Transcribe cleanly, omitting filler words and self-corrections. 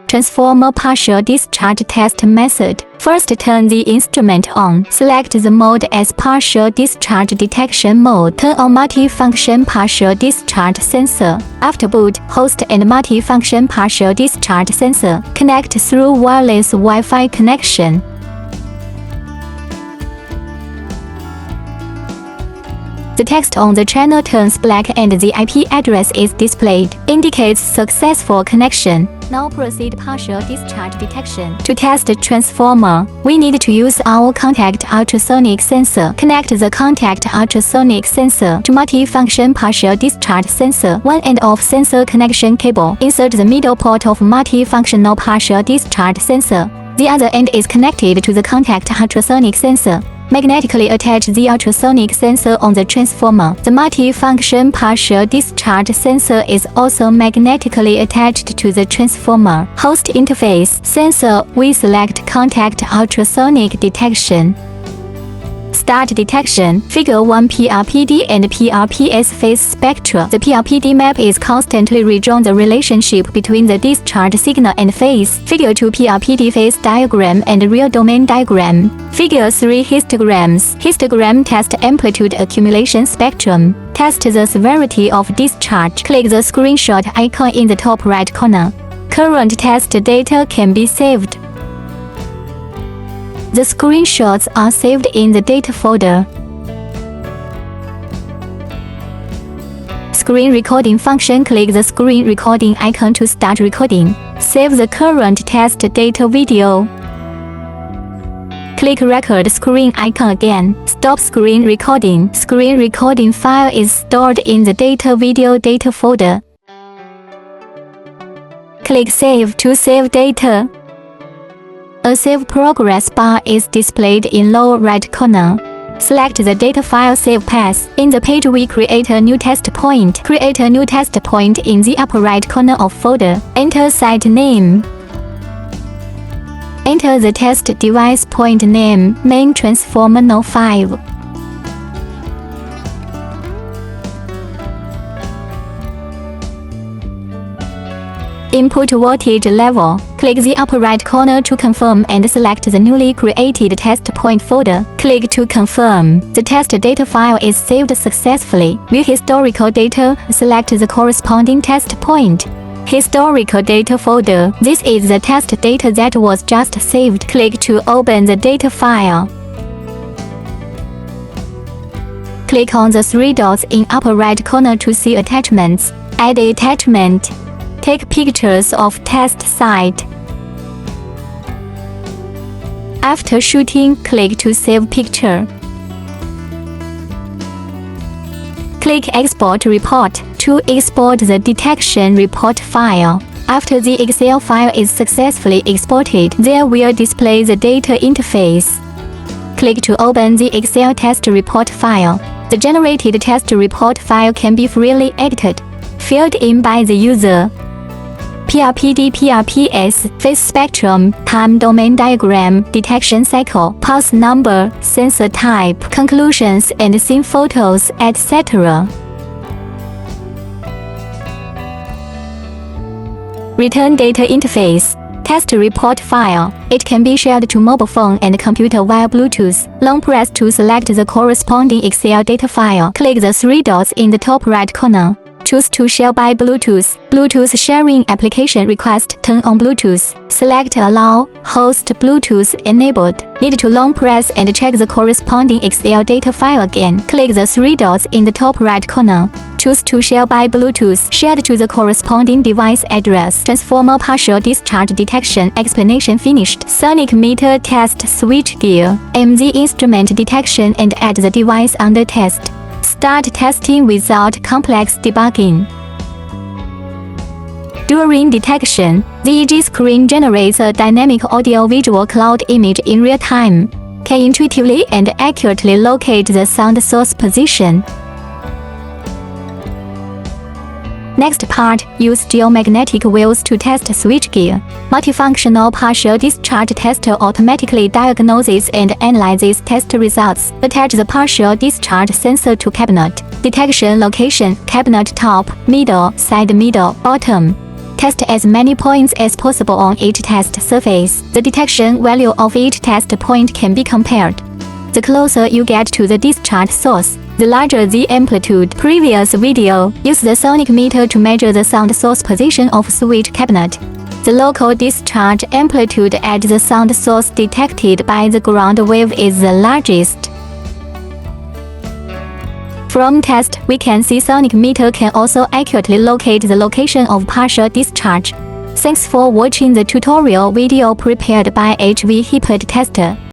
Transformer partial discharge test method. First, turn the instrument on. Select the mode as partial discharge detection mode. Turn on multi-function partial discharge sensor. After boot, host and multi-function partial discharge sensor. Connect through wireless Wi-Fi connection. The text on the channel turns black and the IP address is displayed, indicates successful connection. Now proceed partial discharge detection. To test the transformer, we need to use our contact ultrasonic sensor. Connect the contact ultrasonic sensor to multi-function partial discharge sensor. One end of sensor connection cable. Insert the middle port of multifunctional partial discharge sensor. The other end is connected to the contact ultrasonic sensor. Magnetically attach the ultrasonic sensor on the transformer. The multi-function partial discharge sensor is also magnetically attached to the transformer. Host interface sensor, we select contact ultrasonic detection. Start detection. Figure 1 PRPD and PRPS phase spectra. The PRPD map is constantly redrawn the relationship between the discharge signal and phase. Figure 2 PRPD phase diagram and real domain diagram. Figure 3 histograms. Histogram test amplitude accumulation spectrum. Test the severity of discharge. Click the screenshot icon in the top right corner. Current test data can be saved. The screenshots are saved in the data folder. Screen recording function. Click the screen recording icon to start recording. Save the current test data video. Click record screen icon again. Stop screen recording. Screen recording file is stored in the data video data folder. Click save to save data. A Save Progress bar is displayed in lower right corner. Select the data file save path. In the page we create a new test point. Create a new test point in the upper right corner of folder. Enter site name. Enter the test device point name, main transformer No. 5. Input voltage level. Click the upper right corner to confirm and select the newly created test point folder. Click to confirm. The test data file is saved successfully. View historical data. Select the corresponding test point. Historical data folder. This is the test data that was just saved. Click to open the data file. Click on the three dots in upper right corner to see attachments. Add attachment. Take pictures of test site. After shooting, click to save picture. Click Export Report to export the detection report file. After the Excel file is successfully exported, there will display the data interface. Click to open the Excel test report file. The generated test report file can be freely edited, filled in by the user. PRPD, PRPS, phase spectrum, time domain diagram, detection cycle, pulse number, sensor type, conclusions and scene photos, etc. Return data interface. Test report file. It can be shared to mobile phone and computer via Bluetooth. Long press to select the corresponding Excel data file. Click the three dots in the top right corner. Choose to share by Bluetooth. Bluetooth sharing application request turn on Bluetooth. Select Allow, host Bluetooth enabled. Need to long press and check the corresponding Excel data file again. Click the three dots in the top right corner. Choose to share by Bluetooth. Shared to the corresponding device address. Transformer partial discharge detection explanation finished. Sonic meter test switchgear. Aim the instrument detection and add the device under test. Start testing without complex debugging. During detection, the EEG screen generates a dynamic audio-visual cloud image in real time, can intuitively and accurately locate the sound source position. Next part, use geomagnetic waves to test switchgear. Multifunctional partial discharge tester automatically diagnoses and analyzes test results. Attach the partial discharge sensor to cabinet. Detection location: cabinet top, middle, side middle, bottom. Test as many points as possible on each test surface. The detection value of each test point can be compared. The closer you get to the discharge source, the larger the amplitude. Previous video used the sonic meter to measure the sound source position of switch cabinet. The local discharge amplitude at the sound source detected by the ground wave is the largest. From test, we can see sonic meter can also accurately locate the location of partial discharge. Thanks for watching the tutorial video prepared by Hipot Tester.